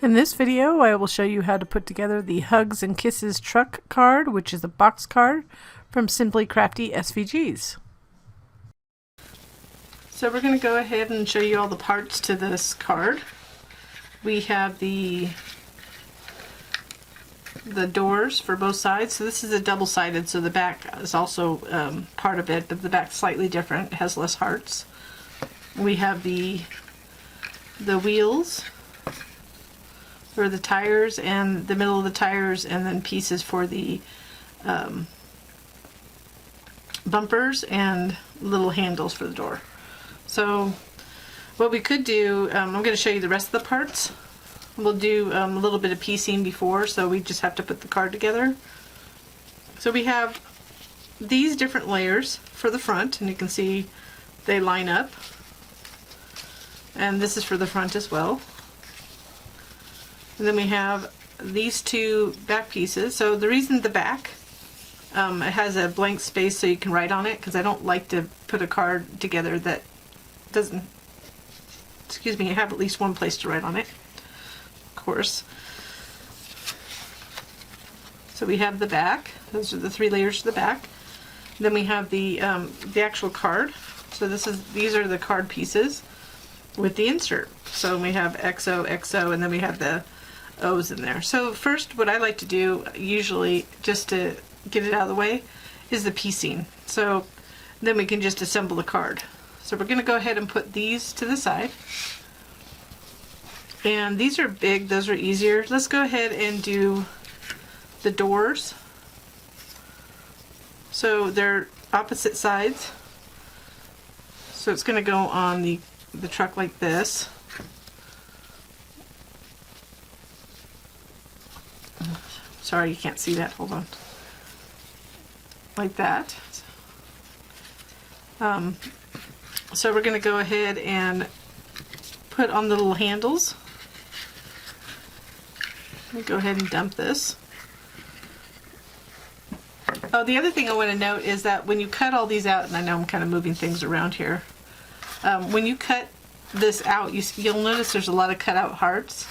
In this video, I will show you how to put together the Hugs and Kisses truck card, which is a box card from Simply Crafty SVGs. So we're going to go ahead and show you all the parts to this card. We have the doors for both sides. So this is a double-sided, so the back is also part of it, but the back's slightly different. It has less hearts. We have the wheels for the tires and the middle of the tires, and then pieces for the bumpers and little handles for the door. So what we could do, I'm going to show you the rest of the parts. We'll do a little bit of piecing before, so we just have to put the card together. So we have these different layers for the front, and you can see they line up. And this is for the front as well. And then we have these two back pieces. So the reason the back, it has a blank space so you can write on it, because I don't like to put a card together that doesn't, have at least one place to write on it, of course. So we have the back. Those are the three layers to the back. Then we have the actual card. So these are the card pieces with the insert. So we have XO, XO, and then we have the O's in there. So first, what I like to do, usually, just to get it out of the way, is the piecing. So then we can just assemble the card. So we're going to go ahead and put these to the side. And these are big, those are easier. Let's go ahead and do the doors. So they're opposite sides. So it's going to go on the truck like this. Sorry, you can't see that. Hold on. Like that. So we're going to go ahead and put on the little handles. Let me go ahead and dump this. Oh, the other thing I want to note is that when you cut all these out, and I know I'm kind of moving things around here, when you cut this out, you'll notice there's a lot of cut out hearts.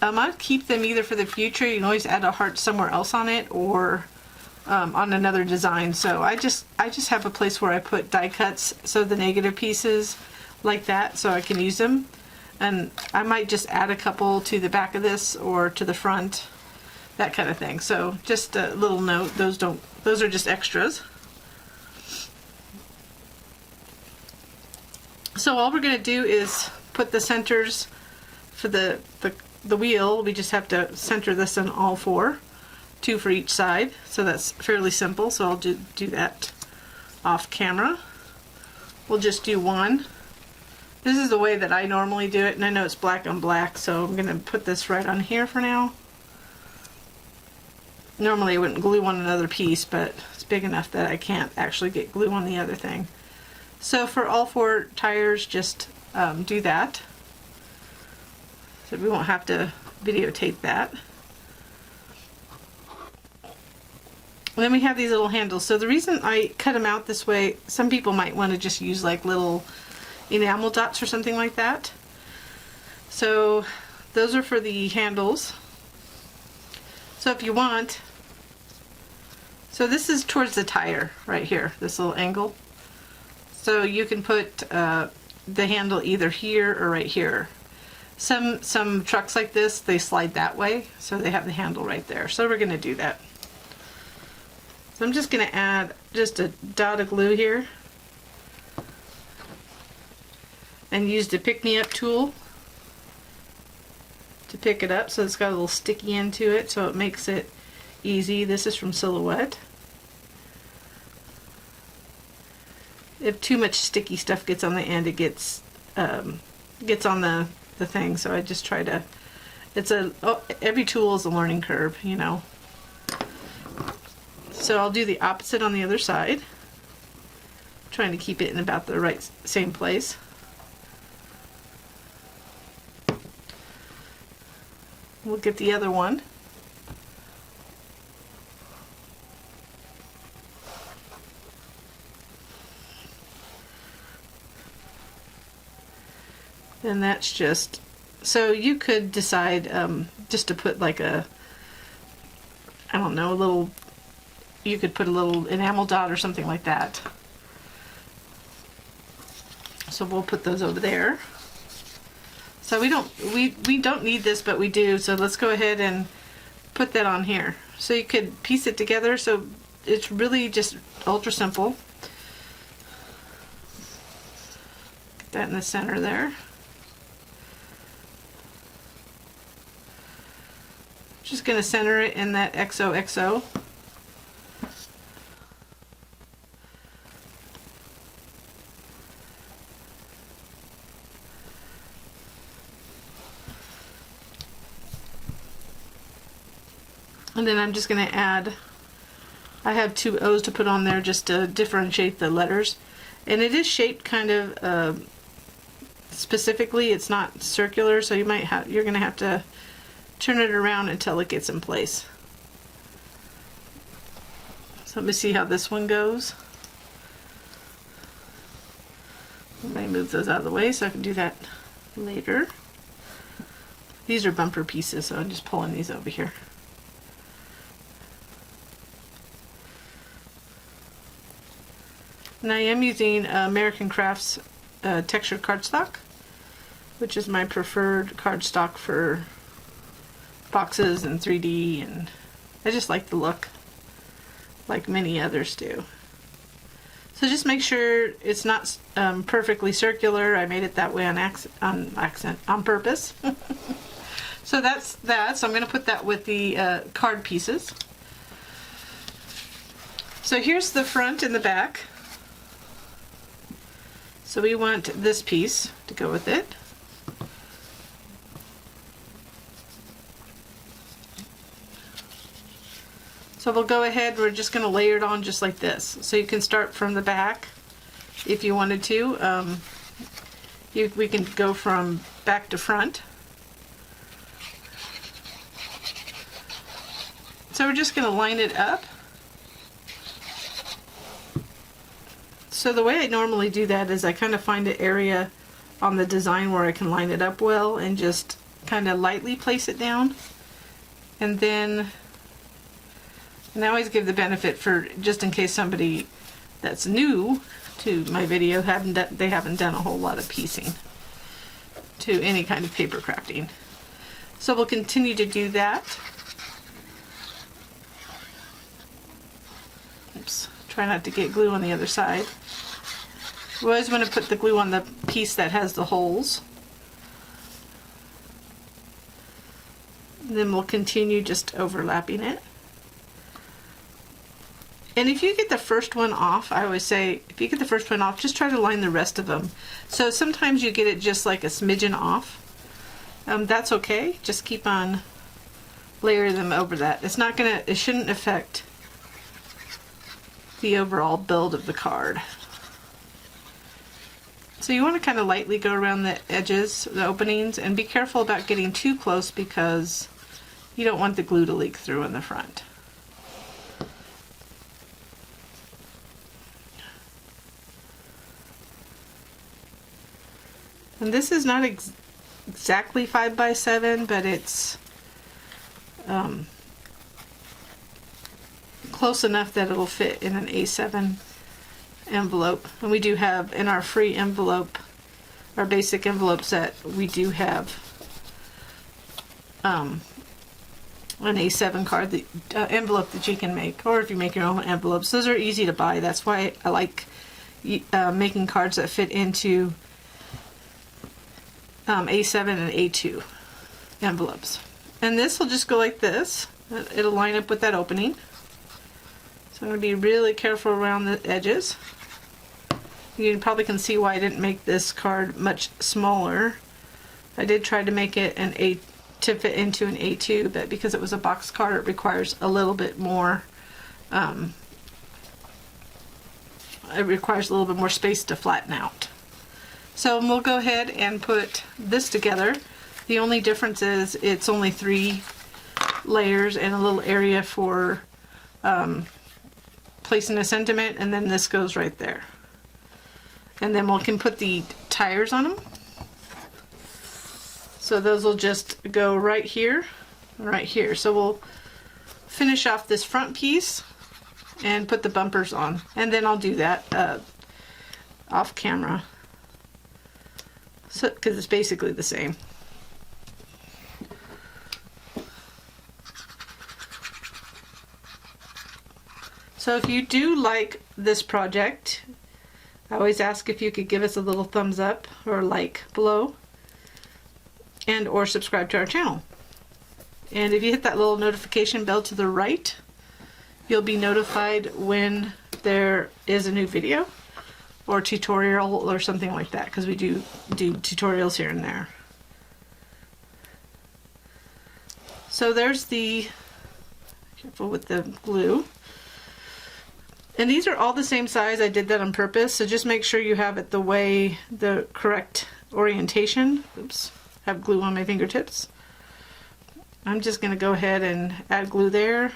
I'd keep them either for the future. You can always add a heart somewhere else on it, or on another design. So I just have a place where I put die cuts, so the negative pieces like that, so I can use them. And I might just add a couple to the back of this or to the front, that kind of thing. So just a little note, those are just extras. So all we're going to do is put the centers for the wheel. We just have to center this on all four, two for each side. So that's fairly simple. So I'll do that off camera. We'll just do one. This is the way that I normally do it, and I know it's black on black, so I'm going to put this right on here for now. Normally I wouldn't glue on another piece, but it's big enough that I can't actually get glue on the other thing. So for all four tires, just do that. So we won't have to videotape that. And then we have these little handles. So the reason I cut them out this way, some people might want to just use like little enamel dots or something like that. So those are for the handles. So if you want, so this is towards the tire right here, this little angle. So you can put the handle either here or right here. Some trucks like this, they slide that way, so they have the handle right there. So we're going to do that. So I'm just going to add just a dot of glue here, and use the pick-me-up tool to pick it up, so it's got a little sticky end to it, so it makes it easy. This is from Silhouette. If too much sticky stuff gets on the end, it gets on the thing, so I just try to, every tool is a learning curve, you know. So I'll do the opposite on the other side, trying to keep it in about the same place. We'll get the other one. And that's just So you could decide just to put like a, I don't know, a little, you could put a little enamel dot or something like that. So we'll put those over there. So we don't need this, but we do. So let's go ahead and put that on here. So you could piece it together. So it's really just ultra simple. Get that in the center there. Just going to center it in that XOXO. And then I'm just going to add, I have 2 O's to put on there just to differentiate the letters. And it is shaped kind of specifically, it's not circular, so you're going to have to turn it around until it gets in place. So let me see how this one goes. Let me move those out of the way so I can do that later. These are bumper pieces, so I'm just pulling these over here. And I am using American Crafts textured cardstock, which is my preferred cardstock for boxes and 3D, and I just like the look, like many others do. So just make sure it's not perfectly circular. I made it that way on purpose. So that's that. So I'm going to put that with the card pieces. So here's the front and the back. So we want this piece to go with it. So we'll go ahead, we're just going to layer it on just like this. So you can start from the back if you wanted to. We can go from back to front. So we're just going to line it up. So the way I normally do that is I kind of find an area on the design where I can line it up well and just kind of lightly place it down. And then, and I always give the benefit for, just in case somebody that's new to my video haven't done a whole lot of piecing to any kind of paper crafting. So we'll continue to do that. Oops, try not to get glue on the other side. We always want to put the glue on the piece that has the holes. And then we'll continue just overlapping it. And if you get the first one off, I always say, if you get the first one off, just try to line the rest of them. So sometimes you get it just like a smidgen off. That's okay. Just keep on layering them over that. It shouldn't affect the overall build of the card. So you want to kind of lightly go around the edges, the openings, and be careful about getting too close because you don't want the glue to leak through in the front. And this is not exactly 5 by 7, but it's close enough that it'll fit in an A7 envelope. And we do have in our free envelope, our basic envelope set, we do have an A7 card, the envelope that you can make, or if you make your own envelopes. Those are easy to buy. That's why I like making cards that fit into A7 and A2 envelopes. And this will just go like this. It'll line up with that opening. So I'm going to be really careful around the edges. You probably can see why I didn't make this card much smaller. I did try to make it to fit into an A2, but because it was a box card, it requires a little bit more. It requires a little bit more space to flatten out. So we'll go ahead and put this together. The only difference is it's only 3 layers and a little area for placing a sentiment, and then this goes right there. And then we can put the tires on them. So those will just go right here and right here. So we'll finish off this front piece and put the bumpers on. And then I'll do that off camera. So, because it's basically the same. So if you do like this project, I always ask if you could give us a little thumbs up or like below, and or subscribe to our channel. And if you hit that little notification bell to the right, you'll be notified when there is a new video or tutorial or something like that, because we do tutorials here and there. So there's the, careful with the glue. And these are all the same size. I did that on purpose, so just make sure you have it the correct orientation. Oops, I have glue on my fingertips. I'm just going to go ahead and add glue there.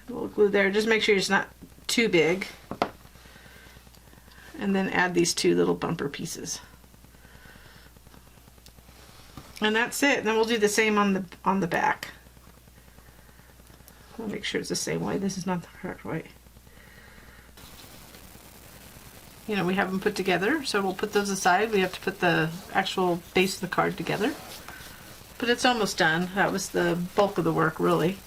A little glue there. Just make sure it's not too big. And then add these two little bumper pieces. And that's it. And then we'll do the same on the back. I'll make sure it's the same way. This is not the correct way. You know, we have them put together, so we'll put those aside. We have to put the actual base of the card together. But it's almost done. That was the bulk of the work, really.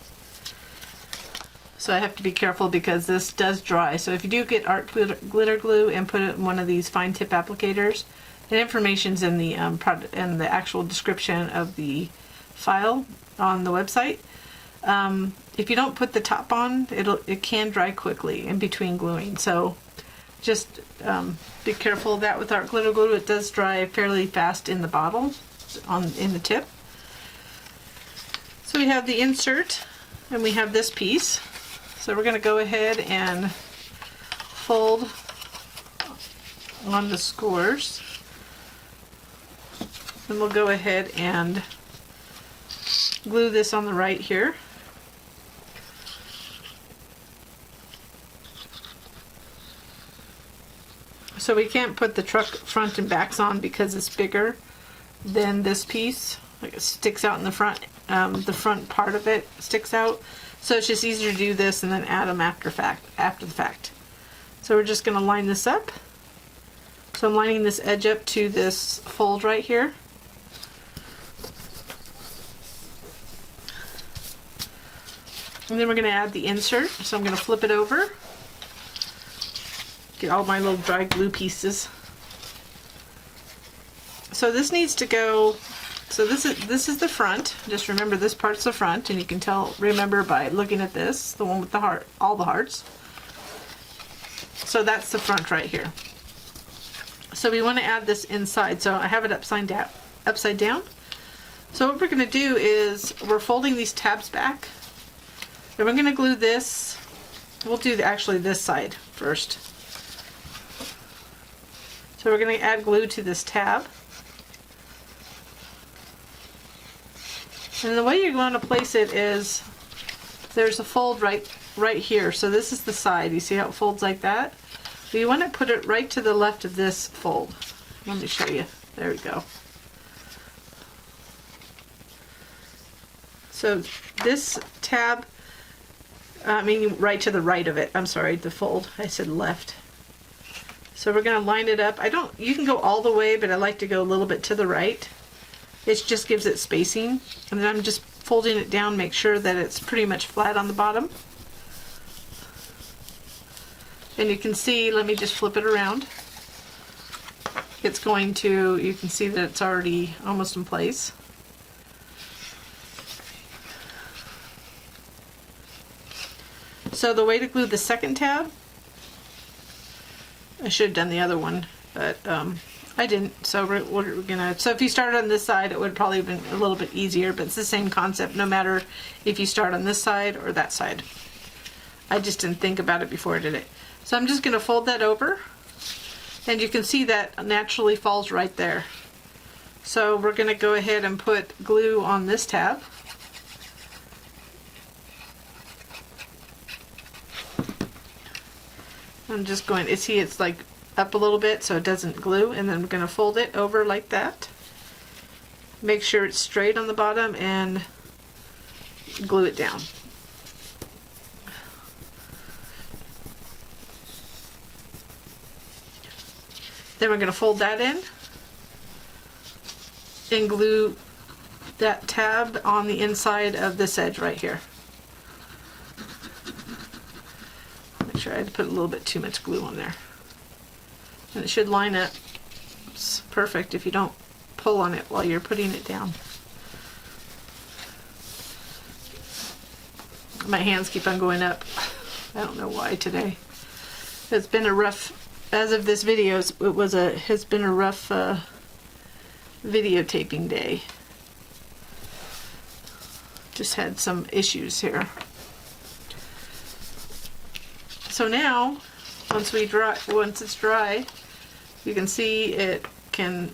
So I have to be careful because this does dry. So if you do get art glitter glue and put it in one of these fine tip applicators, the information's in the product and the actual description of the file on the website. If you don't put the top on, it can dry quickly in between gluing. So just be careful of that with art glitter glue. It does dry fairly fast in the bottle, in the tip. So we have the insert and we have this piece. So we're going to go ahead and fold on the scores. Then we'll go ahead and glue this on the right here. So we can't put the truck front and backs on because it's bigger than this piece. Like, it sticks out in the front part of it sticks out. So it's just easier to do this and then add them after the fact. So we're just going to line this up. So I'm lining this edge up to this fold right here. And then we're going to add the insert. So I'm going to flip it over. Get all my little dry glue pieces. So this needs to go, so this is the front. Just remember this part's the front, and you can remember by looking at this, the one with the heart, all the hearts. So that's the front right here. So we want to add this inside. So I have it upside down. So what we're going to do is we're folding these tabs back. And we're going to glue this. We'll do actually this side first. So we're going to add glue to this tab. And the way you're going to place it is there's a fold right here. So this is the side. You see how it folds like that? So you want to put it right to the left of this fold. Let me show you. There we go. So this tab, right to the right of it. I'm sorry, the fold. I said left. So we're going to line it up. You can go all the way, but I like to go a little bit to the right. It just gives it spacing. And then I'm just folding it down, make sure that it's pretty much flat on the bottom. And you can see, let me just flip it around. It's going to, you can see that it's already almost in place. So the way to glue the second tab, I should have done the other one, but I didn't. So we're gonna. So if you started on this side, it would probably have been a little bit easier. But it's the same concept, no matter if you start on this side or that side. I just didn't think about it before I did it. So I'm just gonna fold that over, and you can see that naturally falls right there. So we're gonna go ahead and put glue on this tab. I'm just going to see it's like up a little bit so it doesn't glue, and then we're going to fold it over like that. make sure it's straight on the bottom and glue it down. Then we're going to fold that in and glue that tab on the inside of this edge right here. Make sure I had to put a little bit too much glue on there. And it should line up. It's perfect if you don't pull on it while you're putting it down. My hands keep on going up. I don't know why today. It's been a rough, as of this video, has been a rough videotaping day. Just had some issues here. So now, once it's dry, you can see it can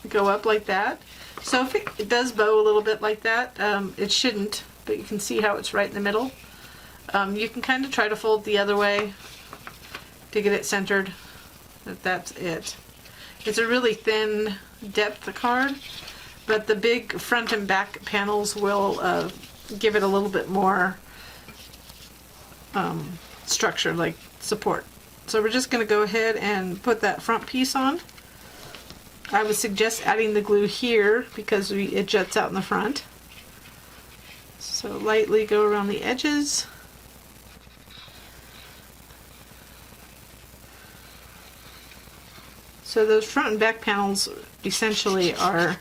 go up like that. So if it does bow a little bit like that, it shouldn't, but you can see how it's right in the middle. You can kind of try to fold the other way to get it centered. That's it. It's a really thin depth card, but the big front and back panels will give it a little bit more structure, like support. So we're just going to go ahead and put that front piece on. I would suggest adding the glue here because it juts out in the front. So lightly go around the edges. So those front and back panels essentially are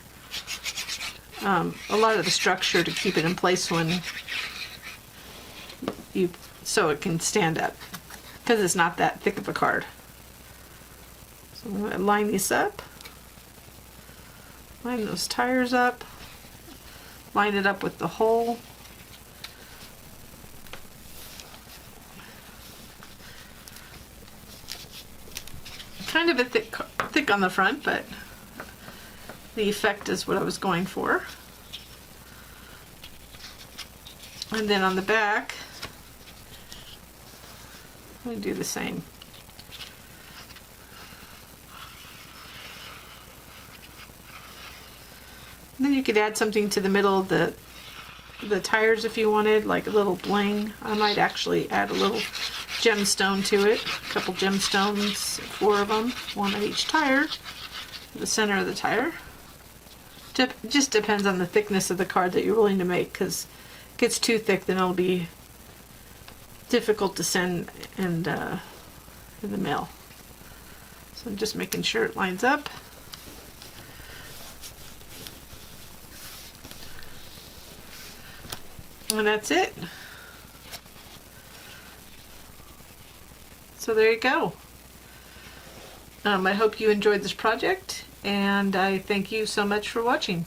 a lot of the structure to keep it in place when so it can stand up, because it's not that thick of a card. So I'm going to line these up, line those tires up, line it up with the hole. Kind of a thick on the front, but the effect is what I was going for. And then on the back, I'm going to do the same. And then you could add something to the middle of the tires if you wanted, like a little bling. I might actually add a little gemstone to it. A couple gemstones, 4 of them, 1 on each tire, the center of the tire. Just depends on the thickness of the card that you're willing to make, because if it gets too thick, then it'll be difficult to send in the mail. So I'm just making sure it lines up. And that's it. So there you go. I hope you enjoyed this project, and I thank you so much for watching.